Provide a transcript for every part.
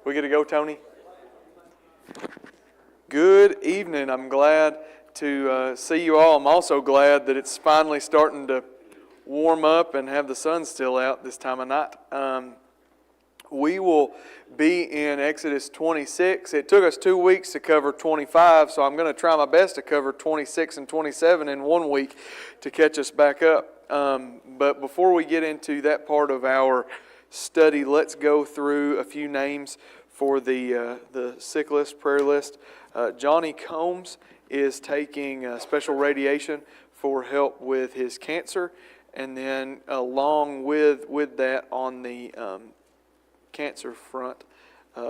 We get to go, Tony? Good evening. I'm glad to see you all. I'm also glad that it's finally starting to warm up and have the sun still out this time of night. We will be in Exodus 26. It took us 2 weeks to cover 25, so I'm going to try my best to cover 26 and 27 in 1 week to catch us back up. But before we get into that part of our study, let's go through a few names for the sick list, prayer list. Johnny Combs is taking special radiation for help with his cancer, and then along with that on the cancer front,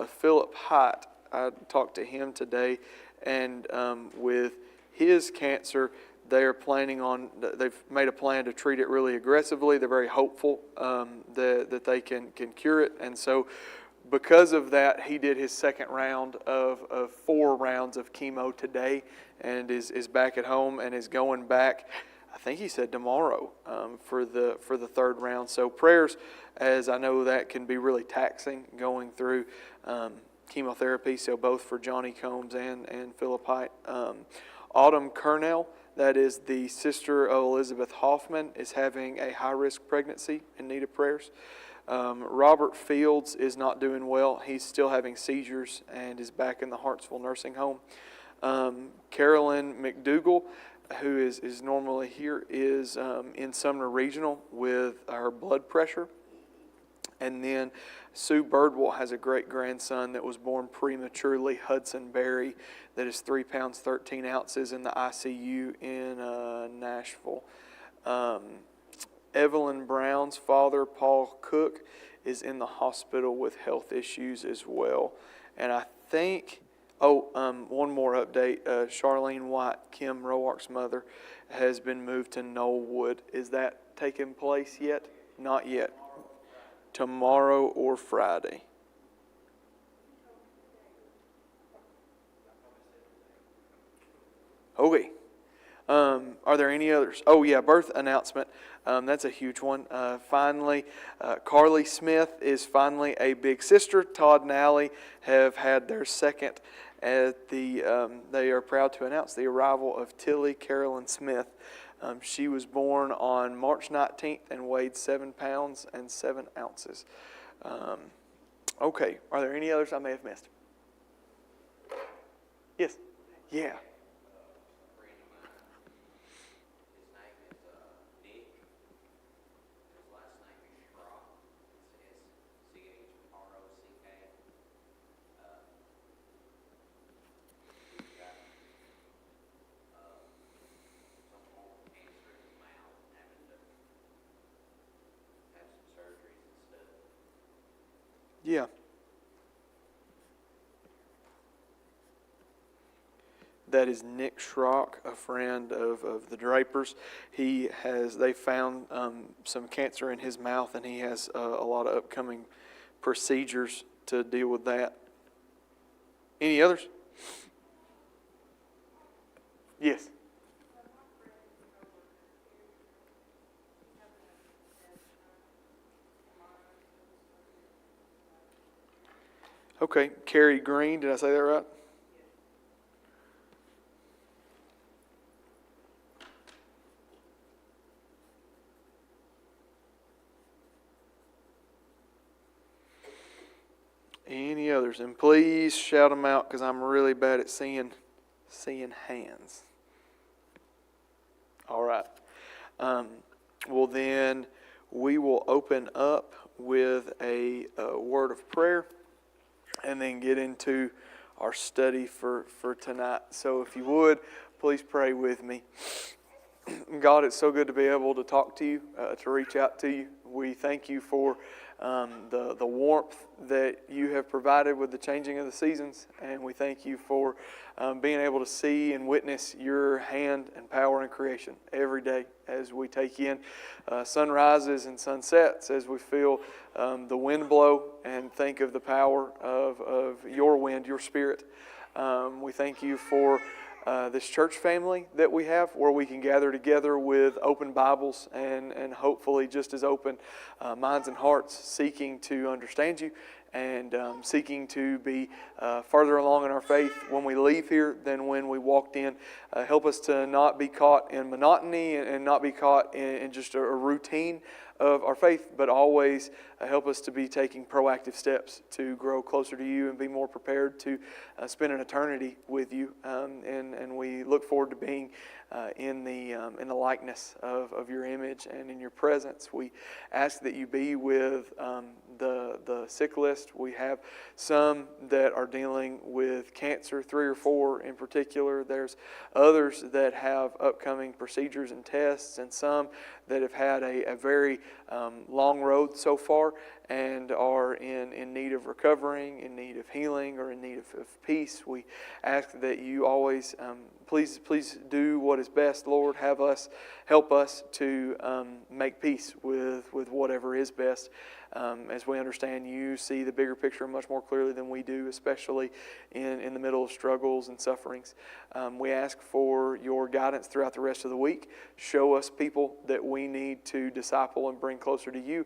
Philip Height, I talked to him today, and with his cancer, they've made a plan to treat it really aggressively. They're very hopeful that they can cure it, and so because of that, he did his second round of 4 rounds of chemo today, and is back at home and is going back, I think he said tomorrow, for the third round. So prayers, as I know that can be really taxing going through chemotherapy. So both for Johnny Combs and Philip Height. Autumn Kernell, that is the sister of Elizabeth Hoffman, is having a high-risk pregnancy in need of prayers. Robert Fields is not doing well. He's still having seizures and is back in the Hartsville nursing home. Carolyn McDougall, who is normally here, is in Sumner Regional with her blood pressure. And then Sue Birdwell has a great-grandson that was born prematurely, Hudson Berry, that is 3 pounds 13 ounces in the ICU in Nashville. Evelyn Brown's father, Paul Cook, is in the hospital with health issues as well. And I think, one more update. Charlene White, Kim Roark's mother, has been moved to Knollwood. Is that taking place yet? Not yet. Tomorrow or Friday. Okay. Are there any others? Oh yeah, birth announcement. That's a huge one. Finally, Carly Smith is finally a big sister. Todd and Allie have had their second at the, they are proud to announce the arrival of Tilly Carolyn Smith. She was born on March 19th and weighed 7 pounds and 7 ounces. Okay, are there any others I may have missed? Yes? Yeah. Yeah. That is Nick Schrock, a friend of the Drapers. They found some cancer in his mouth, and he has a lot of upcoming procedures to deal with that. Any others? Yes. Okay, Carrie Green, did I say that right? Any others? And please shout them out because I'm really bad at seeing hands. All right. Well, then we will open up with a word of prayer and then get into our study for tonight. So if you would, please pray with me. God, it's so good to be able to talk to you, to reach out to you. We thank you for the warmth that you have provided with the changing of the seasons, and we thank you for being able to see and witness your hand and power in creation every day as we take in sunrises and sunsets, as we feel the wind blow and think of the power of your wind, your spirit. We thank you for this church family that we have, where we can gather together with open Bibles and hopefully just as open minds and hearts, seeking to understand you and seeking to be further along in our faith when we leave here than when we walked in. Help us to not be caught in monotony and not be caught in just a routine of our faith, but always help us to be taking proactive steps to grow closer to you and be more prepared to spend an eternity with you. And we look forward to being in the likeness of your image and in your presence. We ask that you be with the sick list. We have some that are dealing with cancer, 3 or 4 in particular. There's others that have upcoming procedures and tests, and some that have had a very long road so far and are in need of recovering, in need of healing, or in need of peace. We ask that you always please do what is best, Lord. Help us to make peace with whatever is best. As we understand, you see the bigger picture much more clearly than we do, especially in the middle of struggles and sufferings. We ask for your guidance throughout the rest of the week. Show us people that we need to disciple and bring closer to you.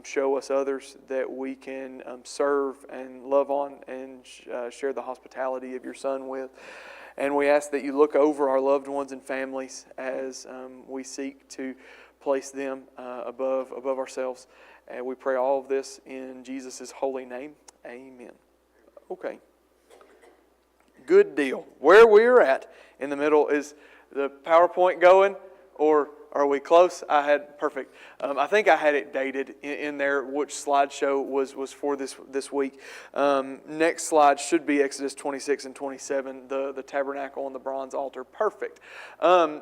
Show us others that we can serve and love on and share the hospitality of your Son with. And we ask that you look over our loved ones and families as we seek to place them above ourselves. And we pray all of this in Jesus' holy name. Amen. Okay. Good deal. Where we're at in the middle, is the PowerPoint going, or are we close? Perfect. I think I had it dated in there, which slideshow was for this week. Next slide should be Exodus 26 and 27, the tabernacle and the bronze altar. Perfect.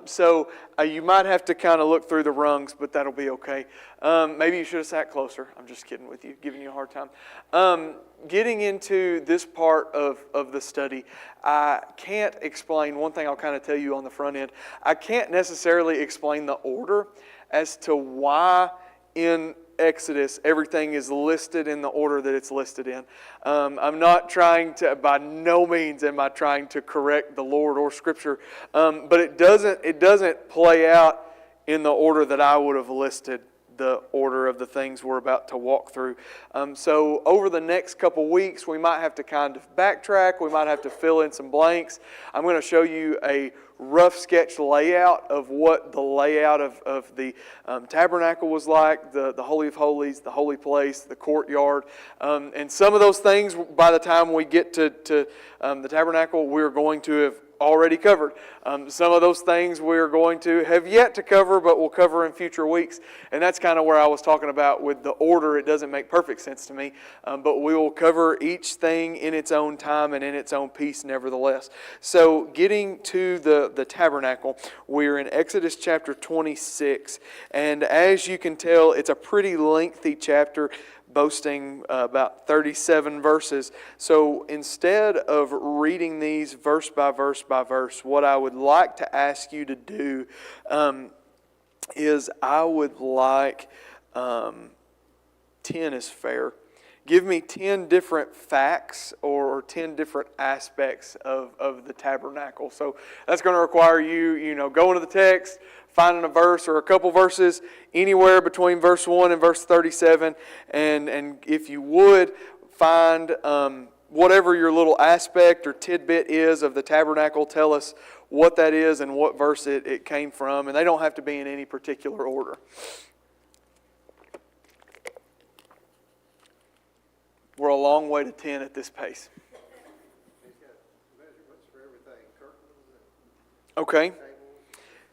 So you might have to kind of look through the rungs, but that'll be okay. Maybe you should have sat closer. I'm just kidding with you, giving you a hard time. Getting into this part of the study, I can't explain, one thing I'll kind of tell you on the front end, I can't necessarily explain the order as to why in Exodus everything is listed in the order that it's listed in. I'm not trying to, by no means am I trying to correct the Lord or Scripture, but it doesn't play out in the order that I would have listed the order of the things we're about to walk through. So over the next couple weeks, we might have to kind of backtrack. We might have to fill in some blanks. I'm going to show you a rough sketch layout of what the layout of the tabernacle was like, the Holy of Holies, the holy place, the courtyard. And some of those things, by the time we get to the tabernacle, we're going to have already covered. Some of those things we're going to have yet to cover, but we'll cover in future weeks. And that's kind of where I was talking about with the order. It doesn't make perfect sense to me, but we will cover each thing in its own time and in its own piece nevertheless. So getting to the tabernacle, we're in Exodus chapter 26. And as you can tell, it's a pretty lengthy chapter, boasting about 37 verses. So instead of reading these verse by verse by verse, what I would like to ask you to do is I would like 10 is fair. Give me 10 different facts or 10 different aspects of the tabernacle. So that's going to require you going to the text, finding a verse or a couple verses anywhere between verse 1 and verse 37. And if you would, find whatever your little aspect or tidbit is of the tabernacle. Tell us what that is and what verse it came from. And they don't have to be in any particular order. We're a long way to 10 at this pace. Okay.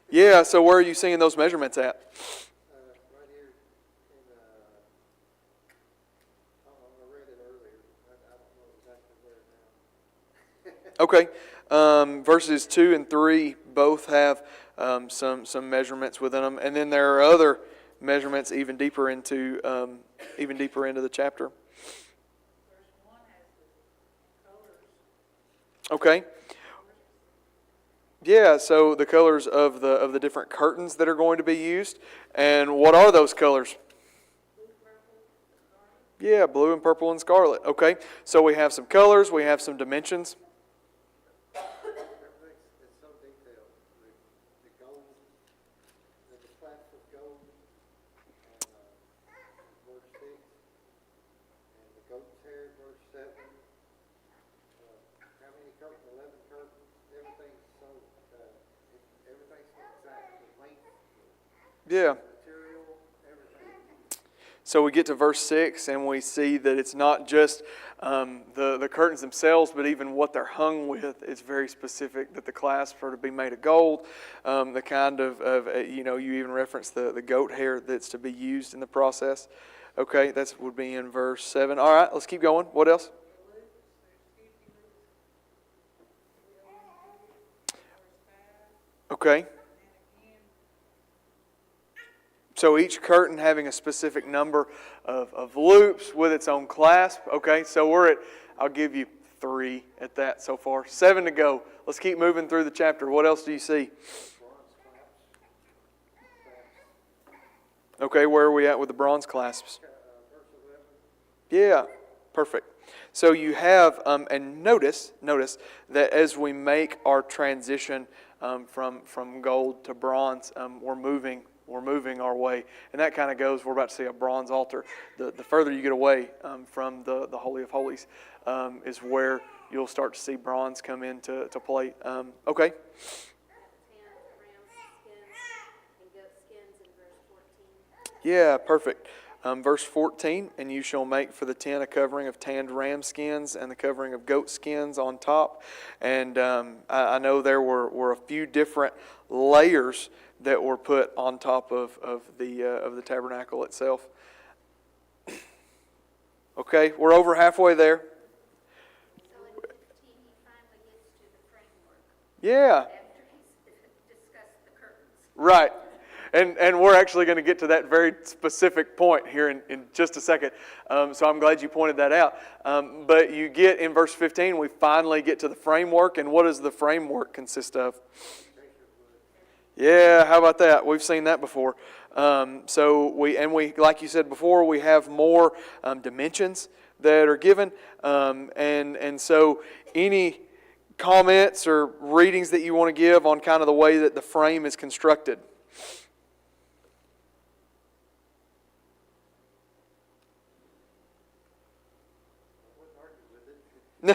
Yeah, so where are you seeing those measurements at? Right here I read it earlier. I don't know exactly where now. Okay. Verses 2 and 3 both have some measurements within them. And then there are other measurements even deeper into the chapter. Okay. Yeah, so the colors of the different curtains that are going to be used. And what are those colors? Yeah, blue and purple and scarlet. Okay, so we have some colors, we have some dimensions. It's 7, how many curtains? 11 curtains. Everything's so exact. The length, Yeah. material, everything. So we get to verse 6 and we see that it's not just the curtains themselves, but even what they're hung with is very specific, that the clasps are to be made of gold. The kind of you even reference the goat hair that's to be used in the process. Okay, that would be in verse 7. All right, let's keep going. What else? Okay. So each curtain having a specific number of loops with its own clasp. Okay, so I'll give you 3 at that so far. 7 to go. Let's keep moving through the chapter. What else do you see? Okay, where are we at with the bronze clasps? Yeah, perfect. So you have, and notice that as we make our transition from gold to bronze, we're moving our way. And that kind of goes, we're about to see a bronze altar. The further you get away from the Holy of Holies is where you'll start to see bronze come into play. Okay. Yeah, perfect. Verse 14, and you shall make for the tent a covering of tanned ram skins and the covering of goat skins on top. And I know there were a few different layers that were put on top of the tabernacle itself. Okay, we're over halfway there. So in 15, he finally gets to the framework Yeah, after he's discussed the curtains. right. And we're actually going to get to that very specific point here in just a second. So I'm glad you pointed that out. But you get in verse 15, we finally get to the framework. And what does the framework consist of? Yeah, how about that? We've seen that before. So we, like you said before, we have more dimensions that are given. And so any comments or readings that you want to give on kind of the way that the frame is constructed? No,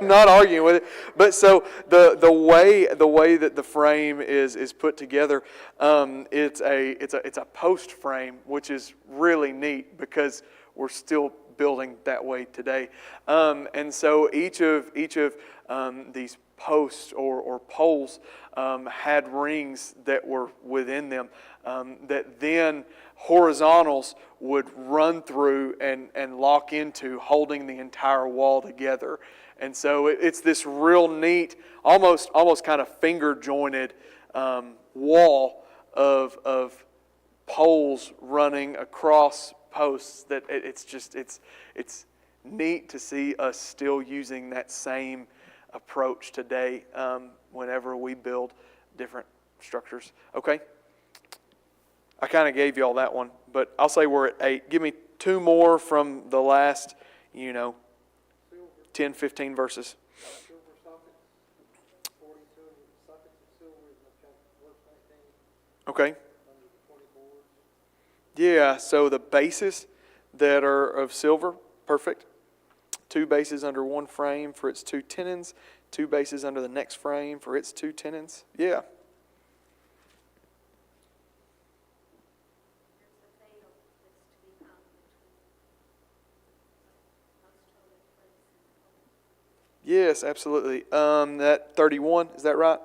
not arguing with it. But so the way that the frame is put together, it's a post frame, which is really neat because we're still building that way today. And so each of these posts or poles had rings that were within them that then horizontals would run through and lock into, holding the entire wall together. And so it's this real neat, almost kind of finger jointed wall of poles running across posts. That it's neat to see us still using that same approach today whenever we build different structures. Okay. I kind of gave you all that one, but I'll say we're at 8. Give me 2 more from the last, 10, 15 verses. Silver sockets, 42 sockets of silver in verse 19. Okay. Under the 24s. Yeah, so the bases that are of silver, perfect. 2 bases under one frame for its 2 tenons. 2 bases under the next frame for its 2 tenons. Yeah. Yes, absolutely. That 31, is that right?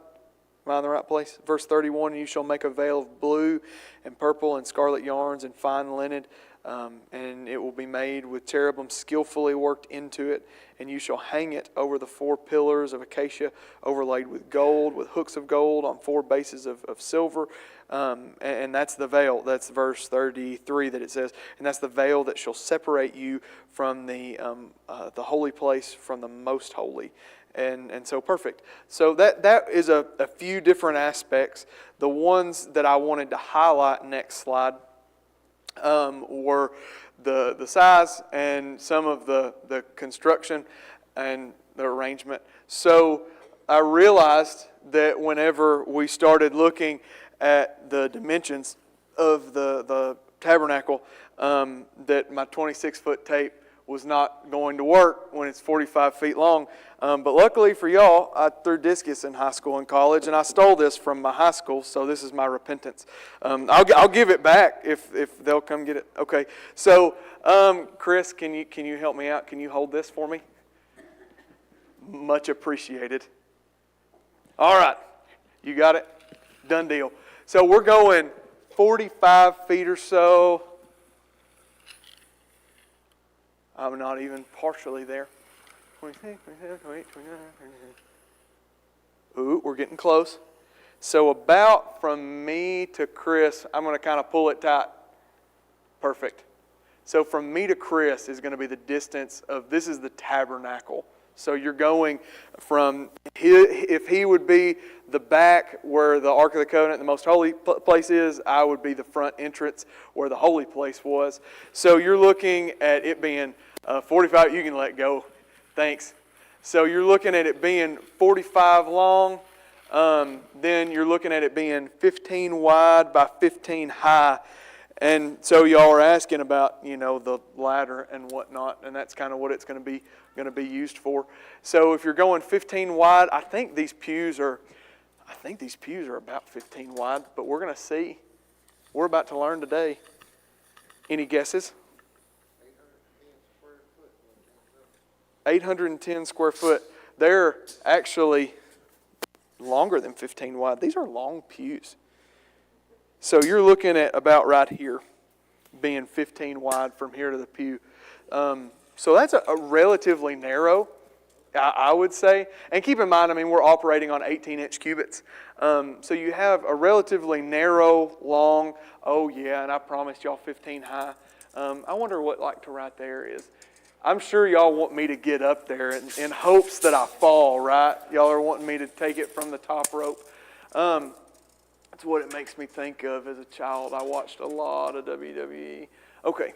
Am I in the right place? Verse 31, you shall make a veil of blue and purple and scarlet yarns and fine linen, and it will be made with cherubim skillfully worked into it, and you shall hang it over the 4 pillars of acacia overlaid with gold, with hooks of gold on 4 bases of silver. And that's the veil. That's verse 33 that it says. And that's the veil that shall separate you from the holy place from the most holy. And so perfect. So that is a few different aspects. The ones that I wanted to highlight next slide were the size and some of the construction and the arrangement. So I realized that whenever we started looking at the dimensions of the tabernacle, that my 26-foot tape was not going to work when it's 45 feet long. But luckily for y'all, I threw discus in high school and college, and I stole this from my high school, so this is my repentance. I'll give it back if they'll come get it. Okay, so Chris, can you help me out? Can you hold this for me? Much appreciated. All right, you got it? Done deal. So we're going 45 feet or so. I'm not even partially there. 26, 27, 28, 29. Ooh, we're getting close. So about from me to Chris, I'm going to kind of pull it tight. Perfect. So from me to Chris is going to be the distance of, this is the tabernacle. So you're going from, if he would be the back where the Ark of the Covenant, the most holy place is, I would be the front entrance where the holy place was. So you're looking at it being 45, you can let go. Thanks. So you're looking at it being 45 long. Then you're looking at it being 15 wide by 15 high. And so y'all are asking about, the ladder and whatnot, and that's kind of what it's going to be used for. So if you're going 15 wide, I think these pews are about 15 wide, but we're going to see. We're about to learn today. Any guesses? 810 square foot. They're actually longer than 15 wide. These are long pews. So you're looking at about right here, being 15 wide from here to the pew. So that's a relatively narrow, I would say. And keep in mind, we're operating on 18-inch cubits. So you have a relatively narrow, long, and I promised y'all 15 high. I wonder what to right there is. I'm sure y'all want me to get up there in hopes that I fall, right? Y'all are wanting me to take it from the top rope. That's what it makes me think of as a child. I watched a lot of WWE. Okay.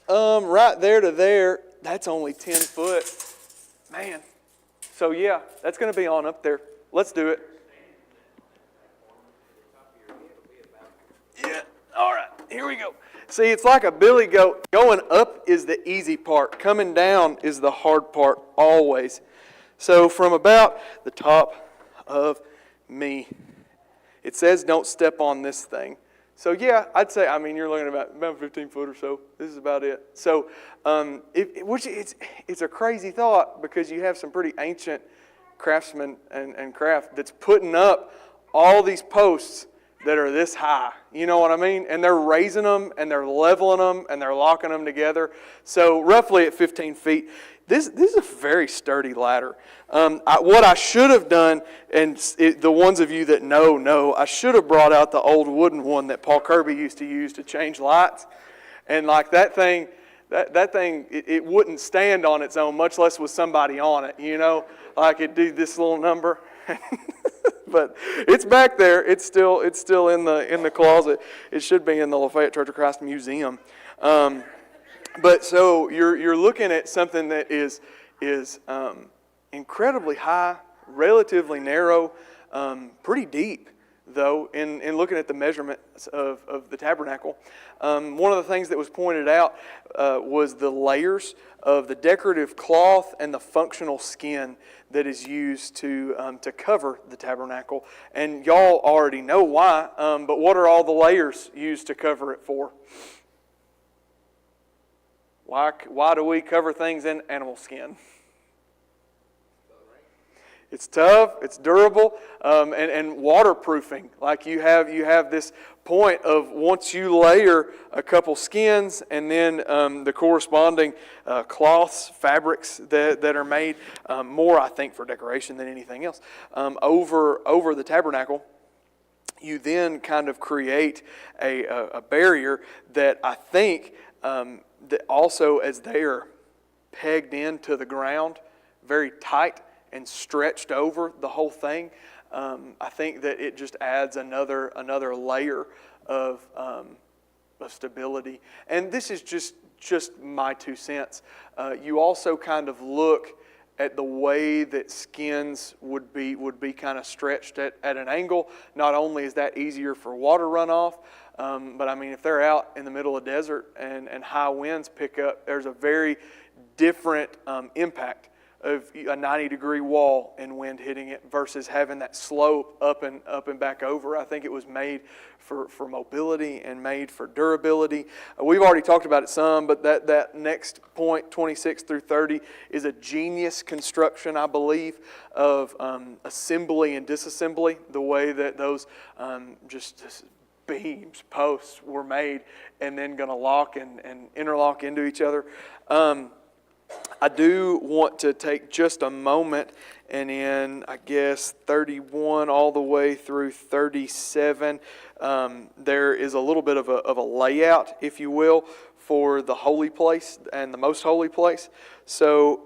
Right there to there, that's only 10 foot. Man. So yeah, that's going to be on up there. Let's do it. Yeah. All right. Here we go. See, it's like a billy goat. Going up is the easy part. Coming down is the hard part, always. So from about the top of me, it says don't step on this thing. So yeah, I'd say, you're looking at about 15 foot or so. This is about it. So it's a crazy thought because you have some pretty ancient craftsmen and craft that's putting up all these posts that are this high. You know what I mean? And they're raising them and they're leveling them and they're locking them together. So roughly at 15 feet. This is a very sturdy ladder. What I should have done, and the ones of you that know, I should have brought out the old wooden one that Paul Kirby used to use to change lights. And that thing, it wouldn't stand on its own, much less with somebody on it, it'd do this little number. But it's back there. It's still in the closet. It should be in the Lafayette Church of Christ Museum. But so you're looking at something that is incredibly high, relatively narrow, pretty deep, though, in looking at the measurements of the tabernacle. One of the things that was pointed out was the layers of the decorative cloth and the functional skin that is used to cover the tabernacle. And y'all already know why, but what are all the layers used to cover it for? Why do we cover things in animal skin? It's tough, it's durable, and waterproofing. Like you have this point of once you layer a couple skins and then the corresponding cloths, fabrics that are made, more I think for decoration than anything else, over the tabernacle, you then kind of create a barrier that I think that also as they are pegged into the ground very tight and stretched over the whole thing, I think that it just adds another layer of stability. And this is just my 2 cents. You also kind of look at the way that skins would be kind of stretched at an angle. Not only is that easier for water runoff, But I mean, if they're out in the middle of the desert and high winds pick up, there's a very different impact of a 90-degree wall and wind hitting it versus having that slope up and back over. I think it was made for mobility and made for durability. We've already talked about it some, but that next point, 26 through 30, is a genius construction, I believe, of assembly and disassembly, the way that those just beams, posts were made and then going to lock and interlock into each other. I do want to take just a moment and in, I guess, 31 all the way through 37, there is a little bit of a layout, if you will, for the holy place and the most holy place. So,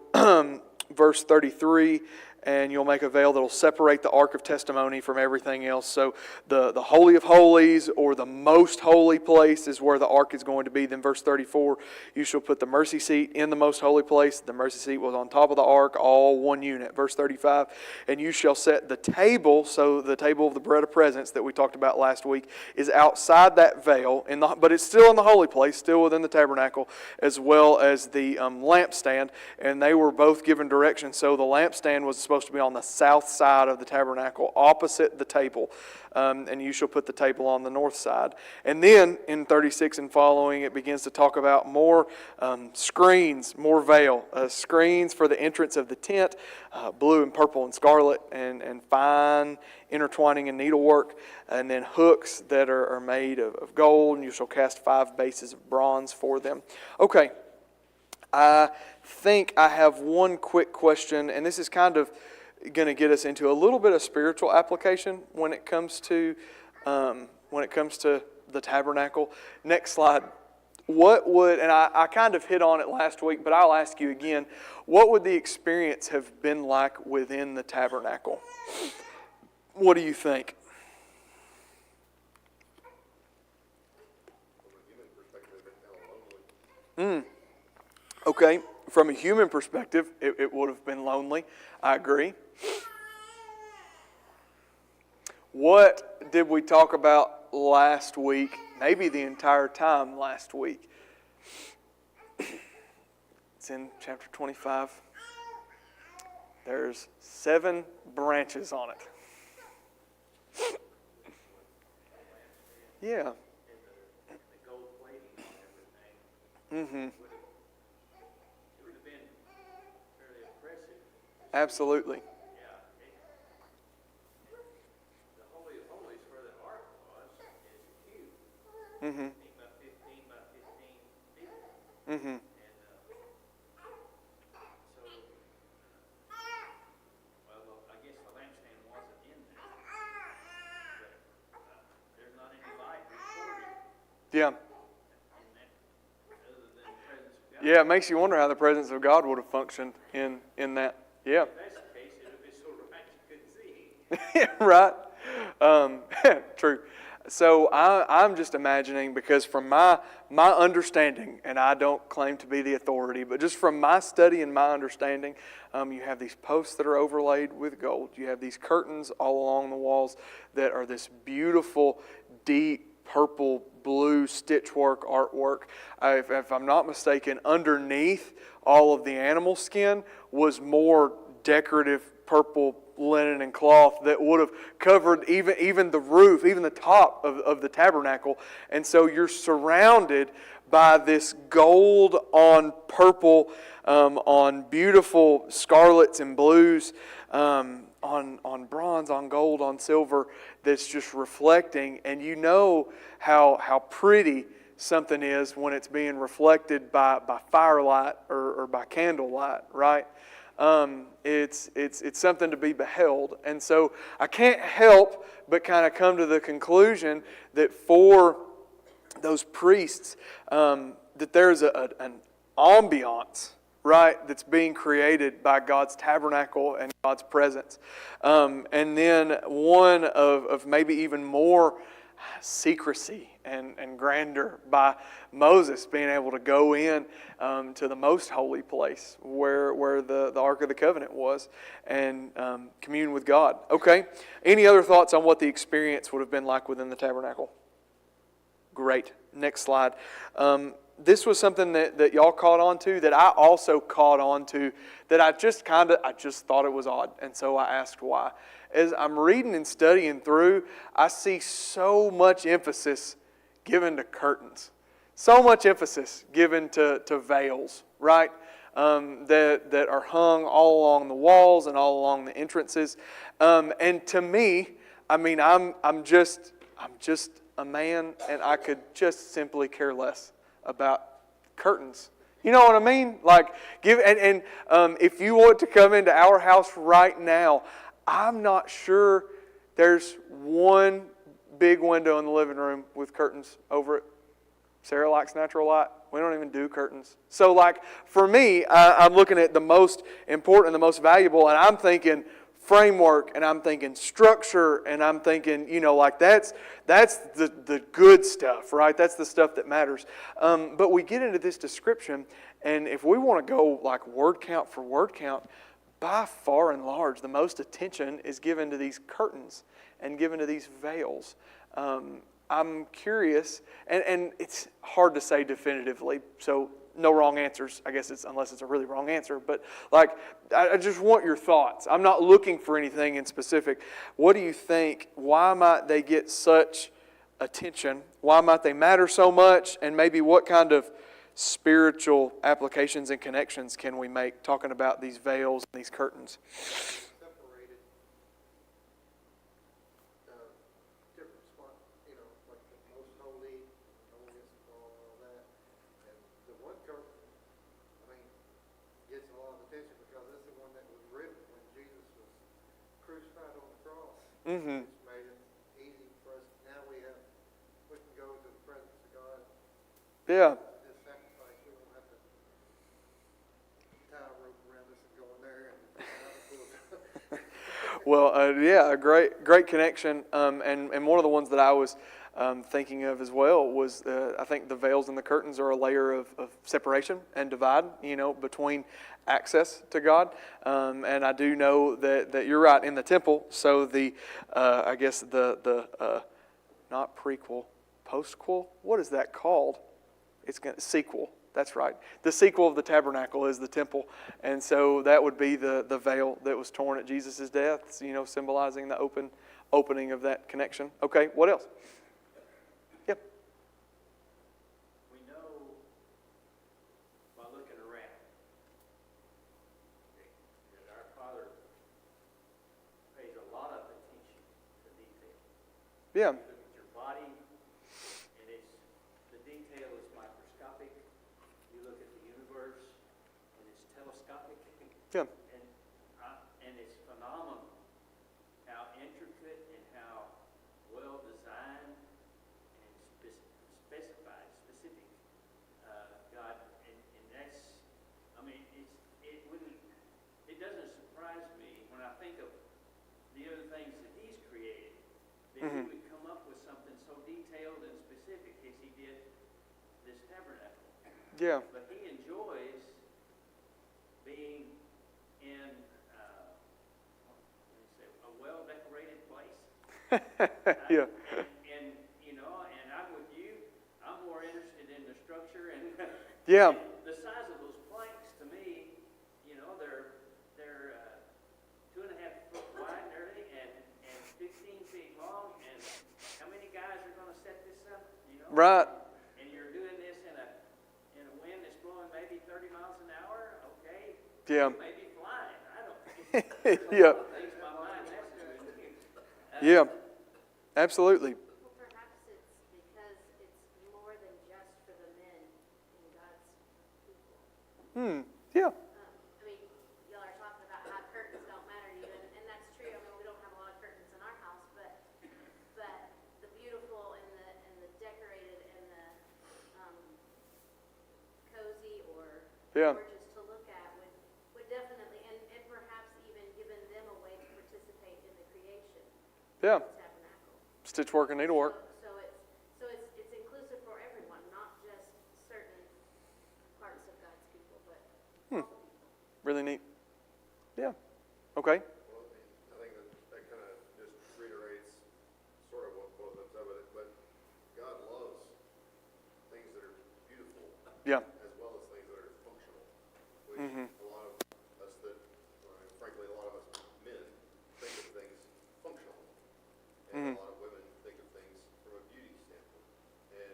verse 33, and you'll make a veil that will separate the ark of testimony from everything else. So the Holy of Holies, or the most holy place, is where the ark is going to be. Then verse 34, you shall put the mercy seat in the most holy place. The mercy seat was on top of the ark, all one unit. Verse 35, and you shall set the table, so the table of the bread of presence that we talked about last week is outside that veil, but it's still in the holy place, still within the tabernacle, as well as the lampstand. And they were both given direction. So the lampstand was supposed to be on the south side of the tabernacle, opposite the table. And you shall put the table on the north side. And then in 36 and following, it begins to talk about more screens, more veil, screens for the entrance of the tent, blue and purple and scarlet, and fine intertwining and needlework, and then hooks that are made of gold, and you shall cast 5 bases of bronze for them. Okay, I think I have one quick question, and this is kind of going to get us into a little bit of spiritual application when it comes to the tabernacle. Next slide. What would, and I kind of hit on it last week, but I'll ask you again, what would the experience have been like within the tabernacle? What do you think? Okay, from a human perspective, it would have been lonely. I agree. What did we talk about last week? Maybe the entire time last week. It's in chapter 25. There's 7 branches on it. Yeah. Mm-hmm. Absolutely. Yeah. The Holy of Holies where the ark was is huge. Mm-hmm. 15 by 15 by 15 feet. Mm-hmm. And so, well, I guess the lampstand wasn't in there. But there's not any light recorded Yeah. in that other than the presence of God. Yeah, it makes you wonder how the presence of God would have functioned in that. Yeah. If that's the case, it would be so bright you couldn't see. Right. True. So I'm just imagining, because from my understanding, and I don't claim to be the authority, but just from my study and my understanding, you have these posts that are overlaid with gold. You have these curtains all along the walls that are this beautiful, deep, purple, blue stitchwork, artwork. If I'm not mistaken, underneath all of the animal skin was more decorative purple linen and cloth that would have covered even the roof, even the top of the tabernacle. And so you're surrounded by this gold on purple, on beautiful scarlets and blues, on bronze, on gold, on silver, that's just reflecting. And you know how pretty something is when it's being reflected by firelight or by candlelight, right? It's something to be beheld. And so I can't help but kind of come to the conclusion that for those priests, that there's an ambiance, right, that's being created by God's tabernacle and God's presence. And then one of maybe even more secrecy and grandeur by Moses being able to go in to the most holy place where the Ark of the Covenant was and commune with God. Okay, any other thoughts on what the experience would have been like within the tabernacle? Great. Next slide. This was something that y'all caught on to, that I also caught on to, that I just thought it was odd, and so I asked why. As I'm reading and studying through, I see so much emphasis given to curtains. So much emphasis given to veils, right? That are hung all along the walls and all along the entrances. And to me, I mean, I'm just a man, and I could just simply care less about curtains. You know what I mean? Like, if you want to come into our house right now, I'm not sure there's one big window in the living room with curtains over it. Sarah likes natural light. We don't even do curtains. So, like, for me, I'm looking at the most important, the most valuable, and I'm thinking framework, and I'm thinking structure, and I'm thinking, like that's the good stuff, right? That's the stuff that matters. But we get into this description, and if we want to go like word count for word count, by far and large, the most attention is given to these curtains and given to these veils. I'm curious, and it's hard to say definitively, so no wrong answers, I guess, unless it's a really wrong answer. But like, I just want your thoughts. I'm not looking for anything in specific. What do you think? Why might they get such attention? Why might they matter so much? And maybe what kind of spiritual applications and connections can we make talking about these veils and these curtains? Separated, different spot, like the most holy, holiest of all that. And the one curtain, gets a lot of attention because it's the one that was written when Jesus was crucified on the cross. Mm-hmm. It's made it easy for us. Now we can go to the presence of God. Yeah. This sacrifice, we don't have to tie a rope around us and go in there and Well, yeah, a great connection. And one of the ones that I was thinking of as well was I think the veils and the curtains are a layer of separation and divide, between access to God. And I do know that you're right in the temple. So I guess the not prequel, postquel. What is that called? Sequel. That's right. The sequel of the tabernacle is the temple. And so that would be the veil that was torn at Jesus' death, symbolizing the opening of that connection. Okay, what else? Yep. We know by looking around that our Father pays a lot of attention to detail. Yeah. You look at your body, and the detail is microscopic. You look at the universe, and it's telescopic. Yeah. And it's phenomenal how intricate and how well designed and specified, specific God, and that's, it doesn't surprise me when I think of the other things that He's created, that He would come up with something so detailed and specific as He did this tabernacle. Yeah. But He enjoys being in a well-decorated place. Yeah. And I'm with you. I'm more interested in the structure and Yeah. the size of those planks. To me, they're 2.5 foot wide nearly and 15 feet long. And how many guys are going to set this up? Right. And you're doing this in a wind that's blowing maybe 30 miles an hour. Okay. Yeah. Maybe flying. I don't think. Yeah. Things my mind has to do. Yeah. Absolutely. Well, perhaps it's because it's more than just for the men in God's people. Yeah. Y'all are talking about how curtains don't matter to you, and that's true. We don't have a lot of curtains in our house, but the beautiful and the decorated and the cozy or Yeah. gorgeous to look at would definitely, and perhaps even given them a way to participate in the creation Yeah. of the tabernacle. Stitchwork and needlework. So it's inclusive for everyone, not just certain parts of God's people, but all the people. Really neat. Yeah. Okay. Well, I think that kind of just reiterates sort of what both of them said, but God loves A lot of us that, frankly, a lot of us men think of things functional. And a lot of women think of things from a beauty standpoint. And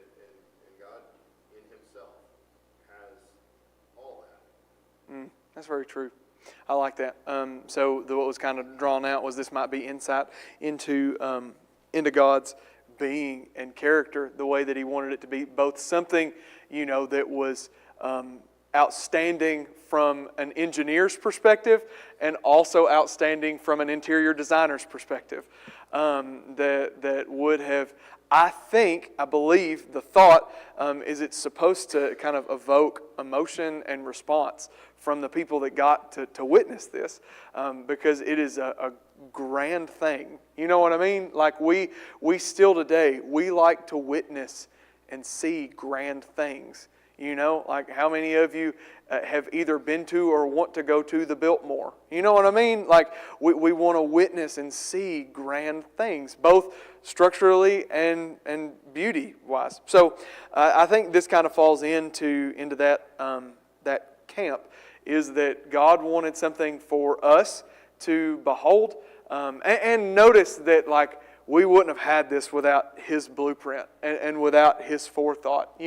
God in himself has all that. That's very true. I like that. What was kind of drawn out was this might be insight into God's being and character, the way that He wanted it to be, both something, that was outstanding from an engineer's perspective and also outstanding from an interior designer's perspective. That would have, I believe, the thought is it's supposed to kind of evoke emotion and response from the people that got to witness this, because it is a grand thing. You know what I mean? Like we still today, we like to witness and see grand things. Like how many of you have either been to or want to go to the Biltmore? You know what I mean? Like we want to witness and see grand things, both structurally and beauty-wise. So I think this kind of falls into that camp, is that God wanted something for us to behold. And notice that we wouldn't have had this without His blueprint and without His forethought.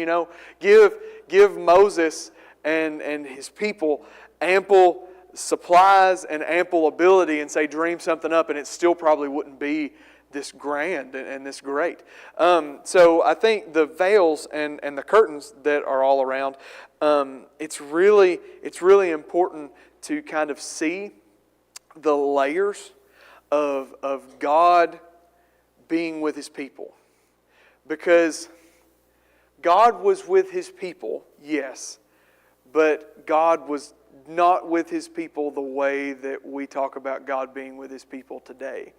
Give Moses and his people ample supplies and ample ability and say dream something up, and it still probably wouldn't be this grand and this great. So I think the veils and the curtains that are all around, it's really important to kind of see the layers of God being with His people. Because God was with His people, yes, but God was not with His people the way that we talk about God being with His people today.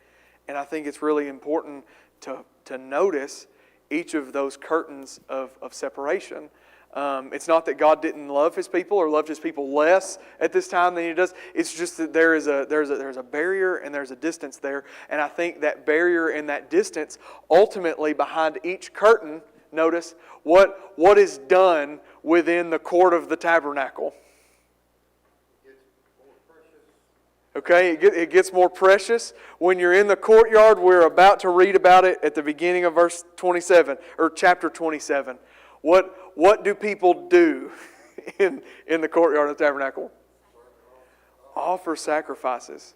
And I think it's really important to notice each of those curtains of separation. It's not that God didn't love His people or loved His people less at this time than He does. It's just that there's a barrier and there's a distance there. And I think that barrier and that distance, ultimately behind each curtain, notice what is done within the court of the tabernacle. Okay, it gets more precious. When you're in the courtyard, we're about to read about it at the beginning of verse 27, or chapter 27. What do people do in the courtyard of the tabernacle? Offer sacrifices.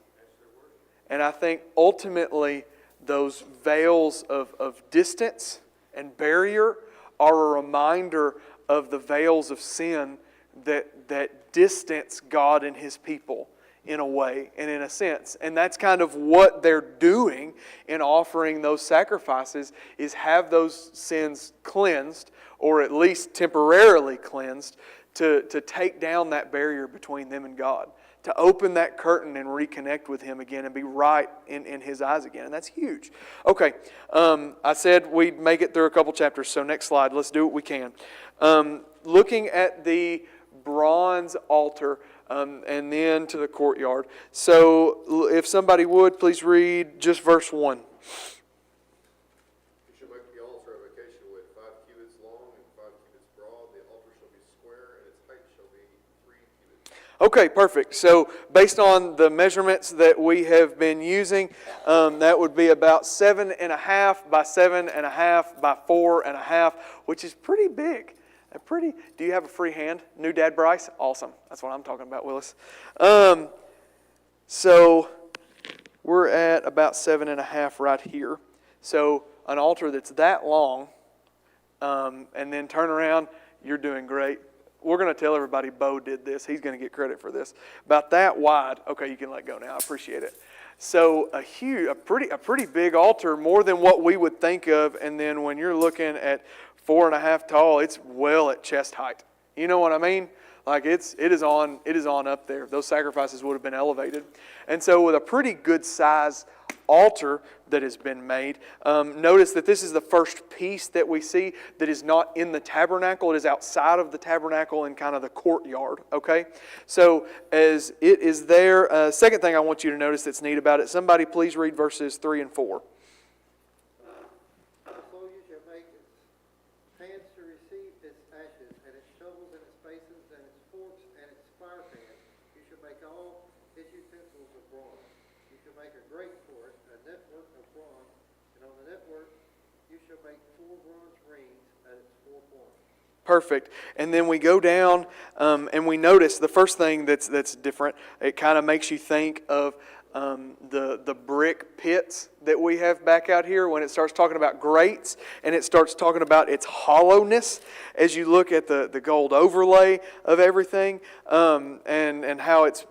And I think ultimately those veils of distance and barrier are a reminder of the veils of sin that distance God and His people in a way and in a sense. And that's kind of what they're doing in offering those sacrifices, is have those sins cleansed, or at least temporarily cleansed, to take down that barrier between them and God, to open that curtain and reconnect with Him again and be right in His eyes again. And that's huge. Okay, I said we'd make it through a couple chapters, so next slide. Let's do what we can. Looking at the bronze altar, and then to the courtyard. So if somebody would, please read just verse 1. You shall make the altar of acacia wood 5 cubits long and 5 cubits broad. The altar shall be square, and its height shall be 3 cubits. Okay, perfect. So based on the measurements that we have been using, that would be about 7.5 by 7.5 by 4.5, which is pretty big. Do you have a free hand? New dad Bryce? Awesome. That's what I'm talking about, Willis. So we're at about 7.5 right here. So an altar that's that long, and then turn around, you're doing great. We're going to tell everybody Bo did this. He's going to get credit for this. About that wide. Okay, you can let go now. I appreciate it. So a pretty big altar, more than what we would think of. And then when you're looking at 4.5 tall, it's well at chest height. You know what I mean? Like it is on up there. Those sacrifices would have been elevated. And so with a pretty good size altar that has been made, notice that this is the first piece that we see that is not in the tabernacle. It is outside of the tabernacle in kind of the courtyard. Okay? So as it is there, second thing I want you to notice that's neat about it, somebody please read verses 3 and 4. Hands to receive its ashes, and its shovels, and its basins, and its forks, and its fire pans, shall make a grate for it, a network of bronze, and on the network you shall make 4 bronze rings at its 4 points. Perfect. And then we go down and we notice the first thing that's different. It kind of makes you think of the brick pits that we have back out here when it starts talking about grates, and it starts talking about its hollowness as you look at the gold overlay of everything, and how it's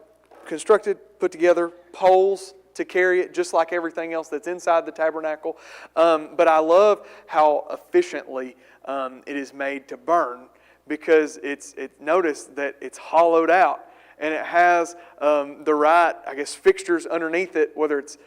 constructed, put together, poles to carry it, just like everything else that's inside the tabernacle. But I love how efficiently it is made to burn, because notice that it's hollowed out, and it has the right, I guess, fixtures underneath it, whether it's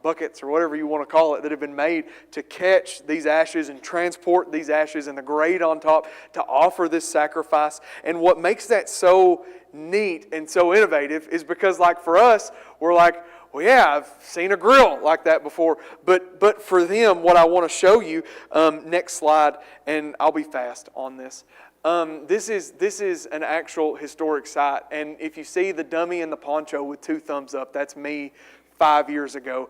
buckets or whatever you want to call it, that have been made to catch these ashes and transport these ashes, and the grate on top to offer this sacrifice. And what makes that so neat and so innovative is because, like, for us, we're like, well, yeah, I've seen a grill like that before. But for them, what I want to show you, next slide, and I'll be fast on this. This is an actual historic site. And if you see the dummy in the poncho with 2 thumbs up, that's me 5 years ago,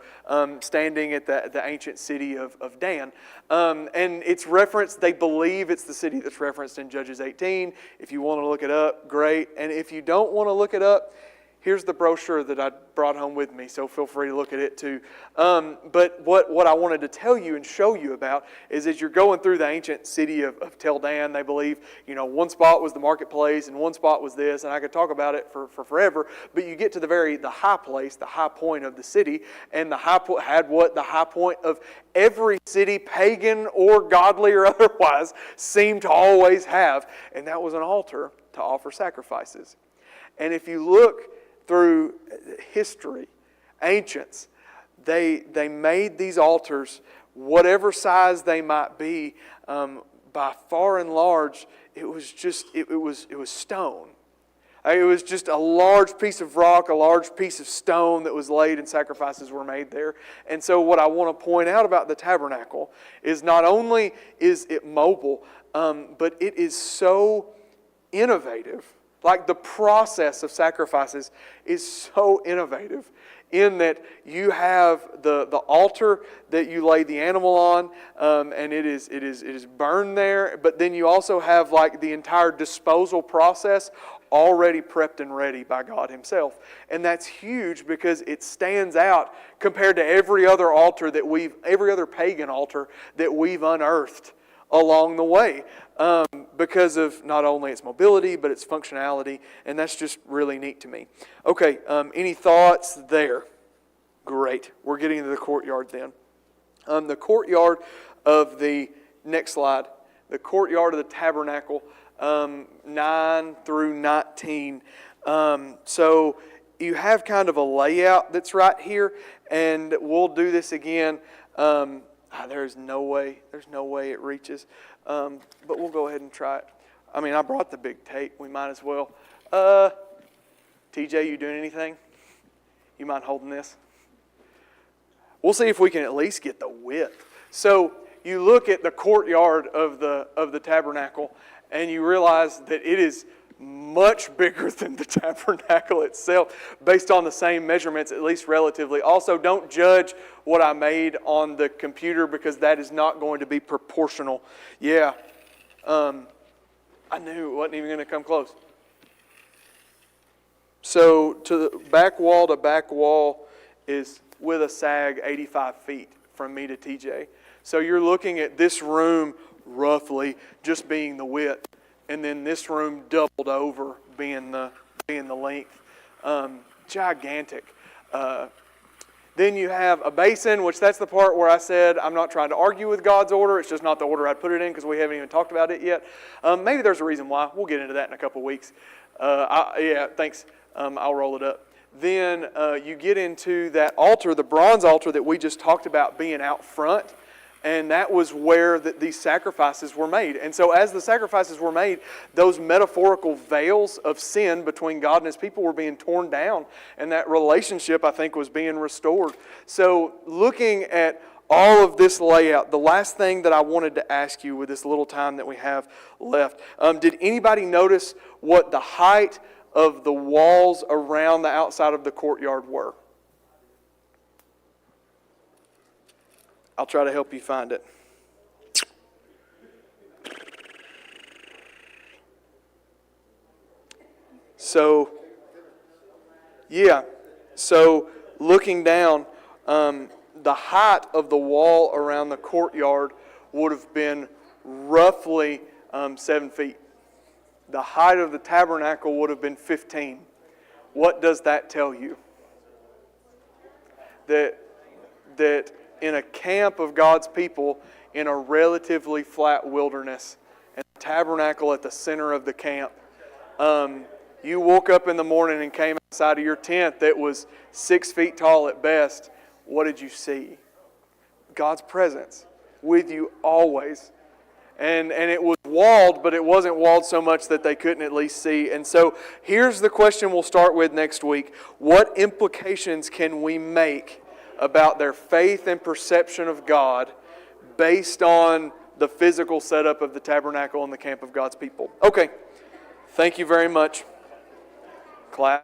standing at the ancient city of Dan. And it's referenced, they believe it's the city that's referenced in Judges 18. If you want to look it up, great. And if you don't want to look it up, here's the brochure that I brought home with me, so feel free to look at it too. But what I wanted to tell you and show you about is, as you're going through the ancient city of Tel Dan, they believe, one spot was the marketplace and one spot was this, and I could talk about it for forever, but you get to the high place, the high point of the city, and the high point had what the high point of every city, pagan or godly or otherwise, seemed to always have, and that was an altar to offer sacrifices. And if you look through history, ancients, they made these altars, whatever size they might be, by far and large, it was stone. It was just a large piece of rock, a large piece of stone that was laid, and sacrifices were made there. And so what I want to point out about the tabernacle is, not only is it mobile, but it is so innovative. Like, the process of sacrifices is so innovative, in that you have the altar that you lay the animal on, and it is burned there. But then you also have, like, the entire disposal process already prepped and ready by God Himself. And that's huge, because it stands out compared to every other pagan altar that we've unearthed along the way, because of not only its mobility but its functionality, and that's just really neat to me. Okay, any thoughts there? Great. We're getting into the courtyard then. The courtyard of the next slide, the courtyard of the tabernacle, 9 through 19. So you have kind of a layout that's right here, and we'll do this again. There's no way it reaches, but we'll go ahead and try it. I mean, I brought the big tape. We might as well. TJ, you doing anything? You mind holding this? We'll see if we can at least get the width. So you look at the courtyard of the tabernacle, and you realize that it is much bigger than the tabernacle itself, based on the same measurements, at least relatively. Also, don't judge what I made on the computer, because that is not going to be proportional. Yeah, I knew it wasn't even going to come close. So to the back wall is, with a sag, 85 feet from me to TJ. So you're looking at this room roughly just being the width, and then this room doubled over being the length. Gigantic. Then you have a basin, which that's the part where I said I'm not trying to argue with God's order. It's just not the order I'd put it in, because we haven't even talked about it yet. Maybe there's a reason why. We'll get into that in a couple of weeks. Yeah, thanks. I'll roll it up. Then you get into that altar, the bronze altar that we just talked about being out front. And that was where these sacrifices were made. And so as the sacrifices were made, those metaphorical veils of sin between God and His people were being torn down. And that relationship, I think, was being restored. So looking at all of this layout, the last thing that I wanted to ask you with this little time that we have left, did anybody notice what the height of the walls around the outside of the courtyard were? I'll try to help you find it. So, yeah. So, looking down, the height of the wall around the courtyard would have been roughly 7 feet. The height of the tabernacle would have been 15. What does that tell you? That in a camp of God's people in a relatively flat wilderness, and the tabernacle at the center of the camp, you woke up in the morning and came outside of your tent that was 6 feet tall at best. What did you see? God's presence with you always. And it was walled, but it wasn't walled so much that they couldn't at least see. And so here's the question we'll start with next week. What implications can we make about their faith and perception of God based on the physical setup of the tabernacle and the camp of God's people? Okay. Thank you very much, class.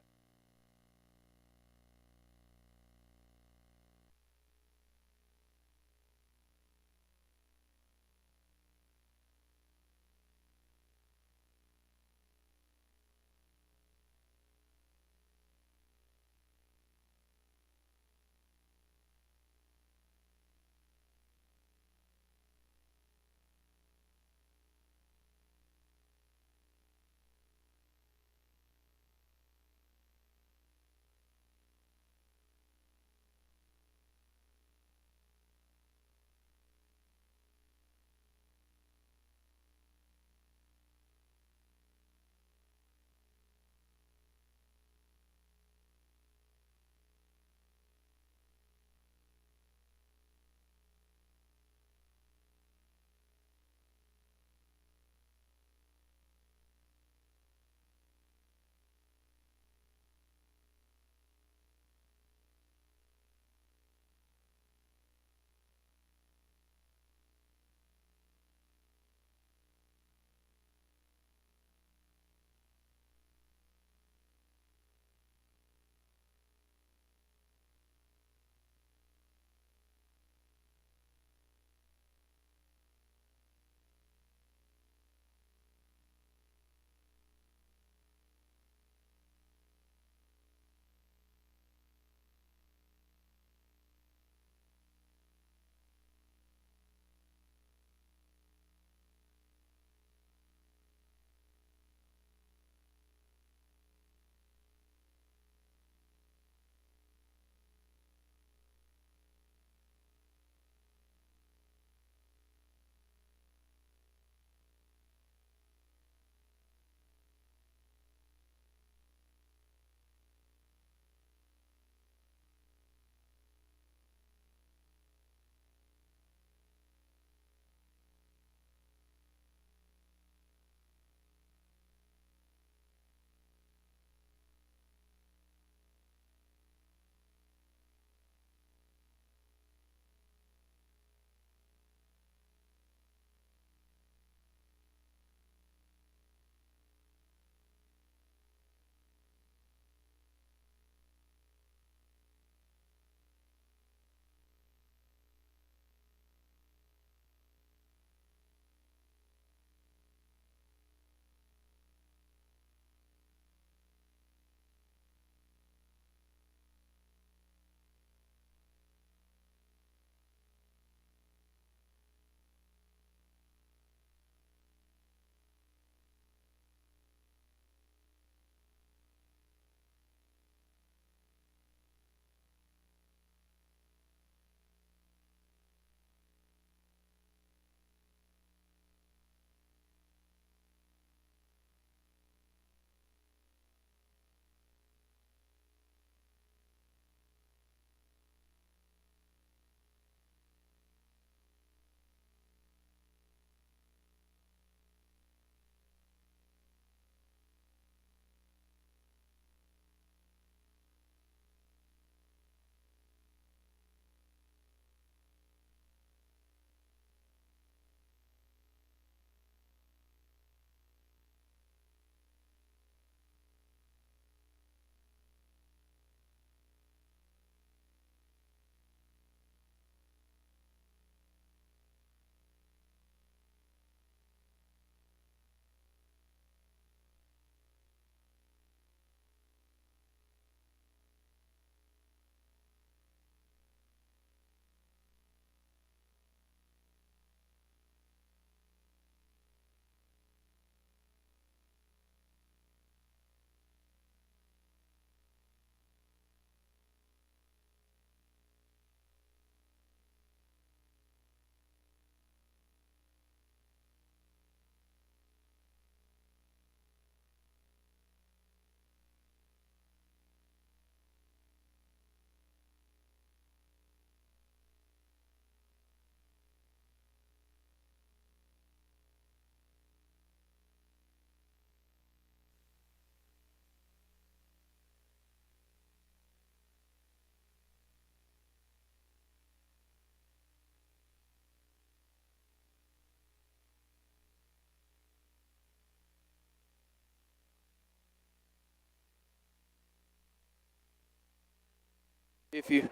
If you'd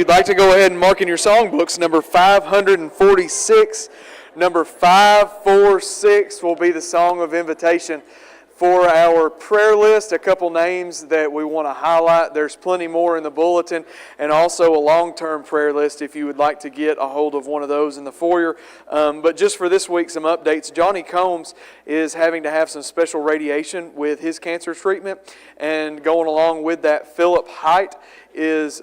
like to go ahead and mark in your songbooks, number 546, number 546 will be the song of invitation. For our prayer list, a couple names that we want to highlight. There's plenty more in the bulletin, and also a long-term prayer list if you would like to get a hold of one of those in the foyer. But just for this week, some updates. Johnny Combs is having to have some special radiation with his cancer treatment, and going along with that, Philip Height is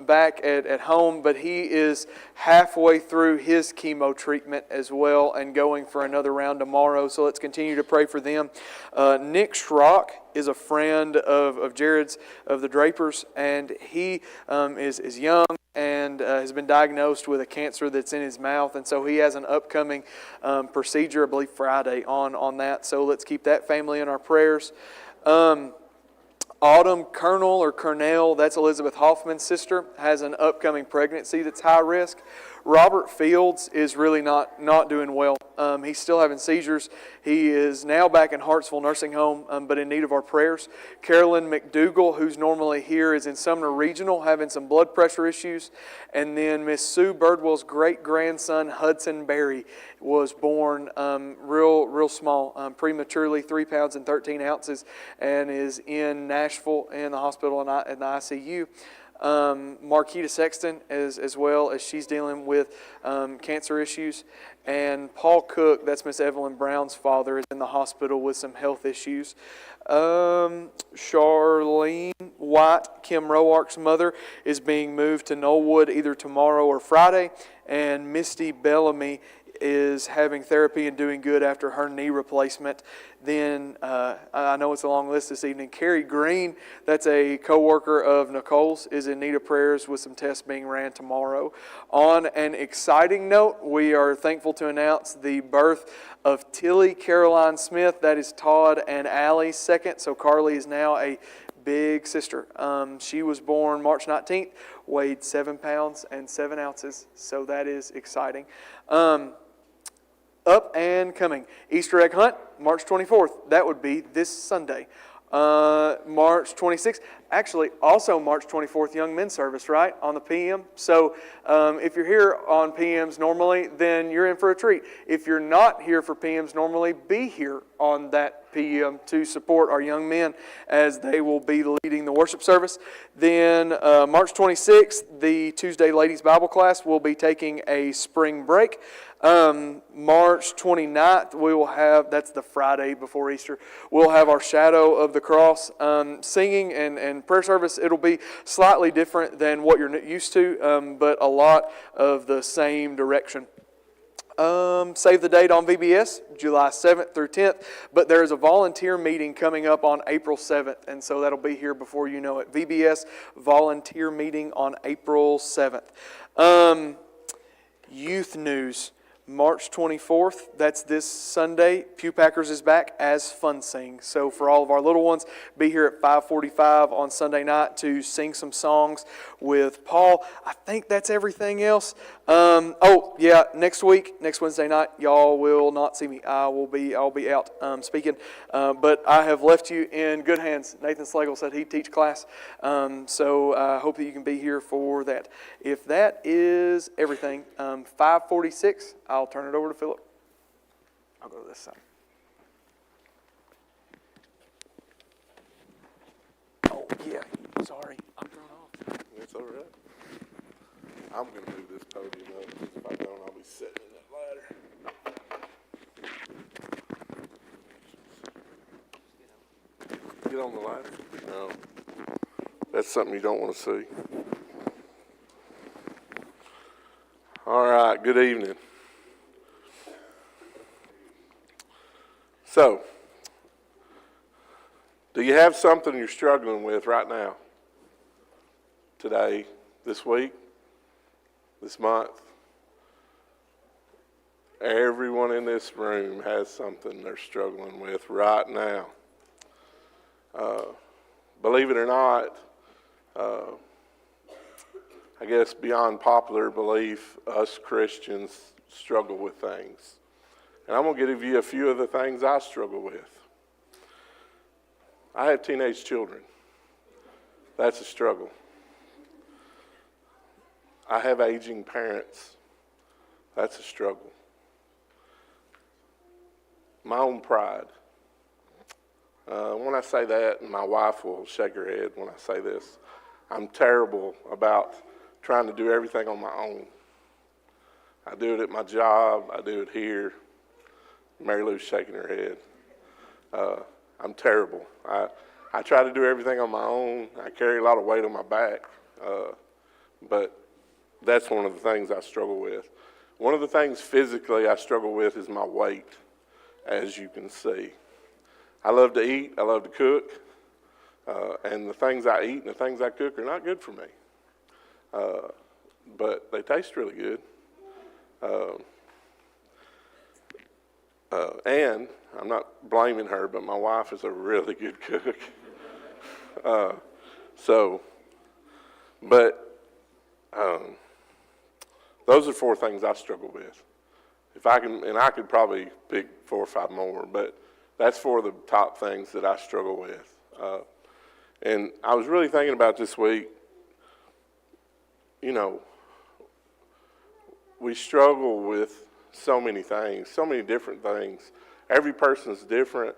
back at home, but he is halfway through his chemo treatment as well and going for another round tomorrow, so let's continue to pray for them. Nick Schrock is a friend of Jared's, of the Drapers, and he is young and has been diagnosed with a cancer that's in his mouth, and so he has an upcoming procedure, I believe Friday, on that, so let's keep that family in our prayers. Autumn Kernell, that's Elizabeth Hoffman's sister, has an upcoming pregnancy that's high risk. Robert Fields is really not doing well. He's still having seizures. He is now back in Hartsville Nursing Home, but in need of our prayers. Carolyn McDougall, who's normally here, is in Sumner Regional having some blood pressure issues. And then Miss Sue Birdwell's great-grandson, Hudson Berry, was born real small, prematurely, 3 pounds and 13 ounces, and is in Nashville in the hospital in the ICU. Marquita Sexton as well, as she's dealing with cancer issues. And Paul Cook, that's Miss Evelyn Brown's father, is in the hospital with some health issues. Charlene White, Kim Roark's mother, is being moved to Knollwood either tomorrow or Friday. And Misty Bellamy is having therapy and doing good after her knee replacement. Then, I know it's a long list this evening, Carrie Green, that's a co-worker of Nicole's, is in need of prayers with some tests being ran tomorrow. On an exciting note, we are thankful to announce the birth of Tilly Caroline Smith. That is Todd and Allie's second, so Carly is now a big sister. She was born March 19th, weighed 7 pounds and 7 ounces, so that is exciting. Up and coming, Easter egg hunt, March 24th. That would be this Sunday. March 26th, actually also March 24th, Young Men's Service, right, on the PM. So if you're here on PMs normally, then you're in for a treat. If you're not here for PMs normally, be here on that PM to support our young men as they will be leading the worship service. Then March 26th, the Tuesday Ladies Bible Class will be taking a spring break. March 29th, we will have, that's the Friday before Easter, we'll have our Shadow of the Cross singing and prayer service. It'll be slightly different than what you're used to, but a lot of the same direction. Save the date on VBS, July 7th through 10th, but there is a volunteer meeting coming up on April 7th, and so that'll be here before you know it. VBS volunteer meeting on April 7th. Youth news. March 24th, that's this Sunday. Pew Packers is back as Fun Sing. So for all of our little ones, be here at 5:45 on Sunday night to sing some songs with Paul. I think that's everything else. Next week, next Wednesday night, y'all will not see me. I'll be out speaking. But I have left you in good hands. Nathan Slagle said he'd teach class. So I hope that you can be here for that. If that is everything, 5:46, I'll turn it over to Philip. I'll go to this side. Oh, yeah, sorry. I'm thrown off. That's all right. I'm going to move this podium up, because if I don't, I'll be sitting in that ladder. Get on the ladder? No. That's something you don't want to see. All right, good evening. So, do you have something you're struggling with right now? Today, this week, this month? Everyone in this room has something they're struggling with right now. Believe it or not, I guess beyond popular belief, us Christians struggle with things. And I'm going to give you a few of the things I struggle with. I have teenage children. That's a struggle. I have aging parents. That's a struggle. My own pride. When I say that, and my wife will shake her head when I say this, I'm terrible about trying to do everything on my own. I do it at my job. I do it here. Mary Lou's shaking her head. I'm terrible. I try to do everything on my own. I carry a lot of weight on my back. But that's one of the things I struggle with. One of the things physically I struggle with is my weight, as you can see. I love to eat. I love to cook. And the things I eat and the things I cook are not good for me. But they taste really good. And I'm not blaming her, but my wife is a really good cook. Those are 4 things I struggle with. If I can, and I could probably pick 4 or 5 more, but that's 4 of the top things that I struggle with. And I was really thinking about this week, you know, we struggle with so many things, so many different things. Every person's different,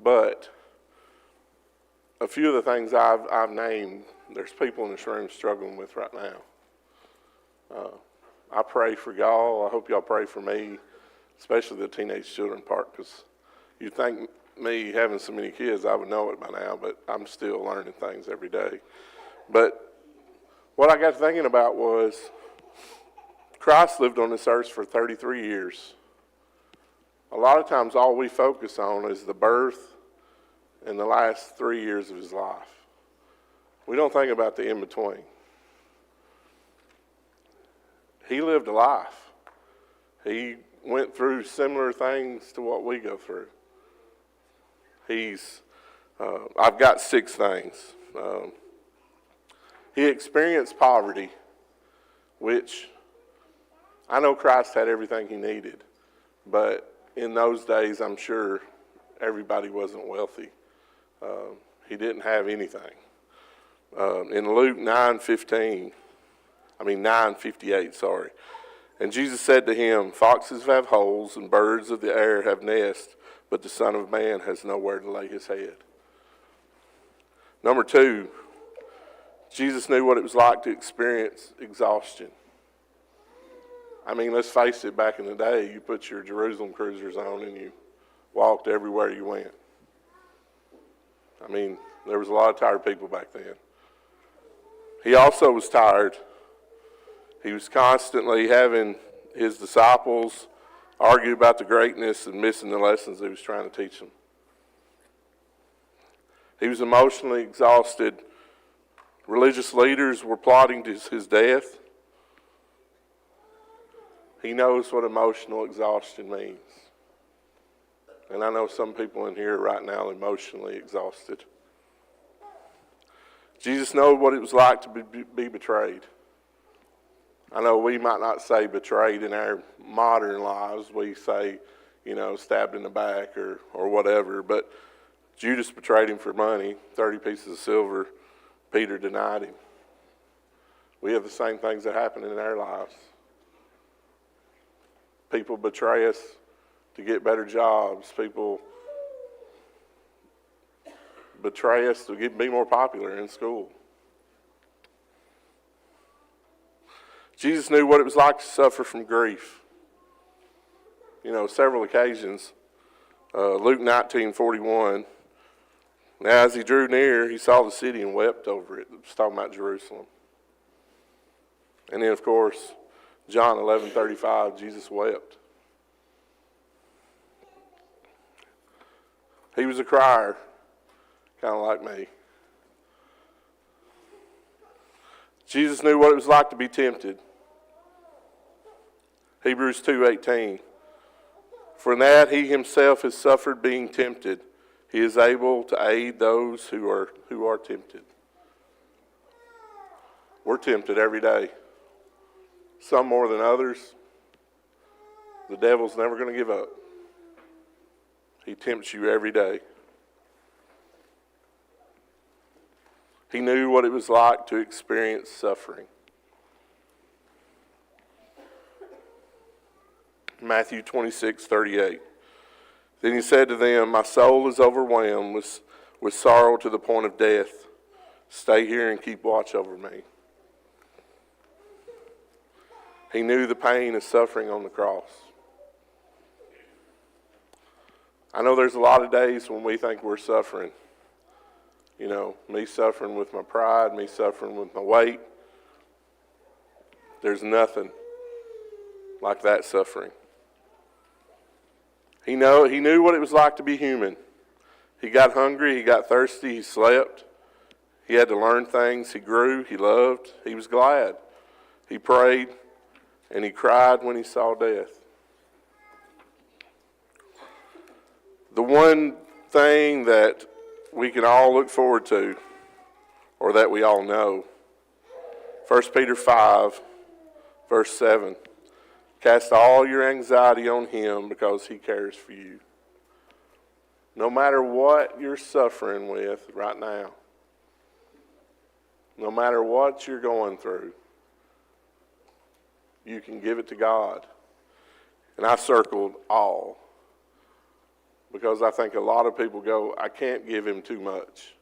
but a few of the things I've named, there's people in this room struggling with right now. I pray for y'all. I hope y'all pray for me, especially the teenage children part, because you'd think me having so many kids, I would know it by now, but I'm still learning things every day. But what I got thinking about was Christ lived on this earth for 33 years. A lot of times all we focus on is the birth and the last 3 years of his life. We don't think about the in-between. He lived a life. He went through similar things to what we go through. I've got 6 things. He experienced poverty, which I know Christ had everything he needed, but in those days, I'm sure everybody wasn't wealthy. He didn't have anything. In Luke 9:58, and Jesus said to him, "Foxes have holes and birds of the air have nests, but the Son of Man has nowhere to lay his head." Number 2, Jesus knew what it was like to experience exhaustion. I mean, let's face it, back in the day, you put your Jerusalem cruisers on and you walked everywhere you went. I mean, there was a lot of tired people back then. He also was tired. He was constantly having his disciples argue about the greatness and missing the lessons he was trying to teach them. He was emotionally exhausted. Religious leaders were plotting his death. He knows what emotional exhaustion means. And I know some people in here right now are emotionally exhausted. Jesus knew what it was like to be betrayed. I know we might not say betrayed in our modern lives. We say, stabbed in the back or whatever. But Judas betrayed him for money, 30 pieces of silver. Peter denied him. We have the same things that happen in our lives. People betray us to get better jobs. People betray us to be more popular in school. Jesus knew what it was like to suffer from grief. Several occasions. Luke 19:41. Now as he drew near, he saw the city and wept over it. It's talking about Jerusalem. And then, of course, John 11:35, Jesus wept. He was a crier, kind of like me. Jesus knew what it was like to be tempted. Hebrews 2:18. For in that he himself has suffered being tempted, he is able to aid those who are tempted. We're tempted every day. Some more than others. The devil's never going to give up. He tempts you every day. He knew what it was like to experience suffering. Matthew 26:38. Then he said to them, "My soul is overwhelmed with sorrow to the point of death. Stay here and keep watch over me." He knew the pain of suffering on the cross. I know there's a lot of days when we think we're suffering. You know, me suffering with my pride, me suffering with my weight. There's nothing like that suffering. He knew what it was like to be human. He got hungry, he got thirsty, he slept. He had to learn things, he grew, he loved, he was glad. He prayed, and he cried when he saw death. The one thing that we can all look forward to, or that we all know, 1 Peter 5, verse 7, cast all your anxiety on him because he cares for you. No matter what you're suffering with right now, no matter what you're going through, you can give it to God. And I circled all, because I think a lot of people go, I can't give him too much.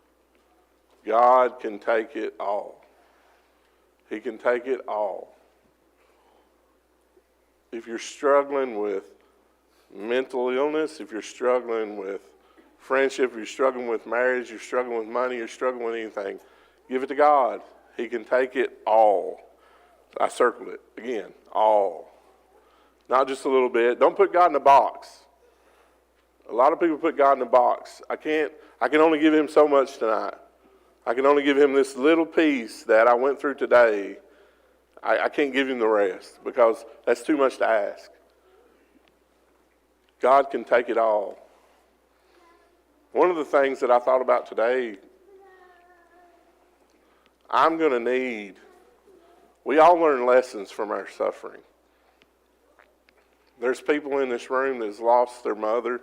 God can take it all. He can take it all. If you're struggling with mental illness, if you're struggling with friendship, if you're struggling with marriage, you're struggling with money, you're struggling with anything, give it to God. He can take it all. I circled it again, all. Not just a little bit. Don't put God in a box. A lot of people put God in a box. I can only give him so much tonight. I can only give him this little piece that I went through today. I can't give him the rest because that's too much to ask. God can take it all. One of the things that I thought about today, I'm going to need, we all learn lessons from our suffering. There's people in this room that's lost their mother,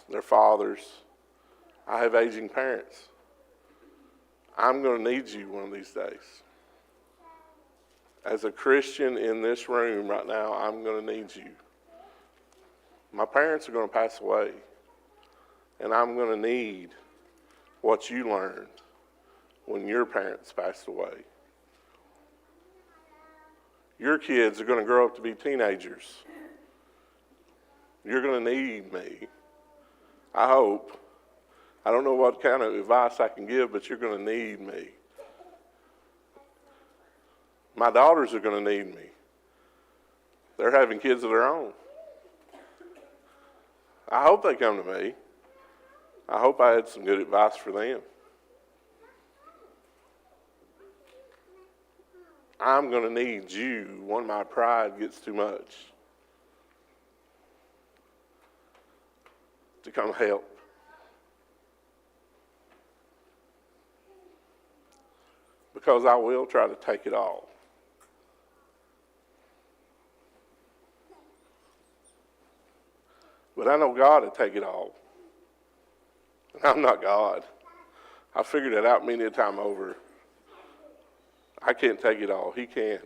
their fathers. I have aging parents. I'm going to need you one of these days. As a Christian in this room right now, I'm going to need you. My parents are going to pass away, and I'm going to need what you learned when your parents passed away. Your kids are going to grow up to be teenagers. You're going to need me. I hope. I don't know what kind of advice I can give, but you're going to need me. My daughters are going to need me. They're having kids of their own. I hope they come to me. I hope I had some good advice for them. I'm going to need you when my pride gets too much to come help. Because I will try to take it all. But I know God will take it all. I'm not God. I figured that out many a time over. I can't take it all. He can.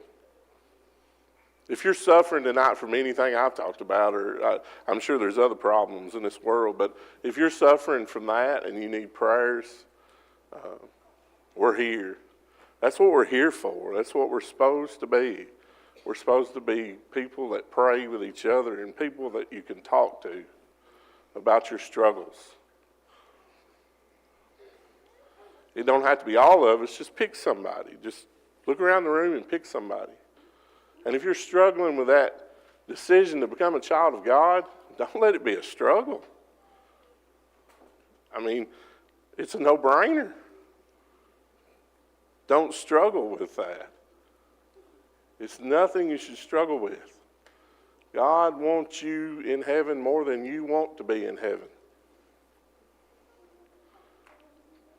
If you're suffering tonight from anything I've talked about, or I'm sure there's other problems in this world, but if you're suffering from that and you need prayers, we're here. That's what we're here for. That's what we're supposed to be. We're supposed to be people that pray with each other and people that you can talk to about your struggles. It don't have to be all of us. Just pick somebody. Just look around the room and pick somebody. And if you're struggling with that decision to become a child of God, don't let it be a struggle. I mean, it's a no-brainer. Don't struggle with that. It's nothing you should struggle with. God wants you in heaven more than you want to be in heaven.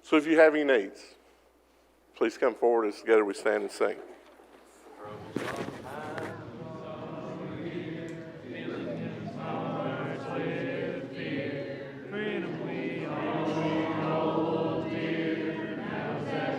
So if you have any needs, please come forward as together we stand and sing. Freedom we all hold dear, now that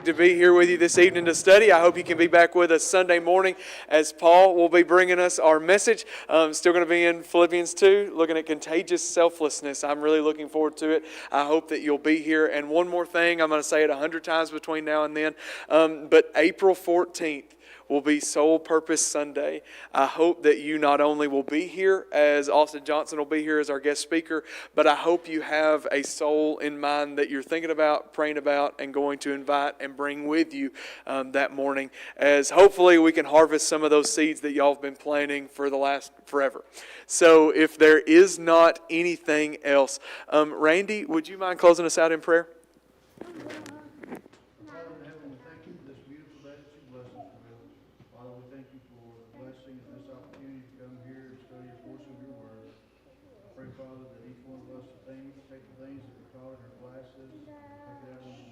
fantastic to be here with you this evening to study. I hope you can be back with us Sunday morning as Paul will be bringing us our message. Still going to be in Philippians 2, looking at contagious selflessness. I'm really looking forward to it. I hope that you'll be here. And one more thing, I'm going to say it 100 times between now and then, but April 14th, will be Soul Purpose Sunday. I hope that you not only will be here as Austin Johnson will be here as our guest speaker, but I hope you have a soul in mind that you're thinking about, praying about, and going to invite and bring with you that morning, as hopefully we can harvest some of those seeds that y'all have been planting for the last forever. So if there is not anything else, Randy, would you mind closing us out in prayer? Father in heaven, we thank you for this beautiful day that you blessed us with. Father, we thank you for the blessing of this opportunity to come here and study a portion of your word. I pray, Father, that each one of us take the things that we taught in our classes, take it out on the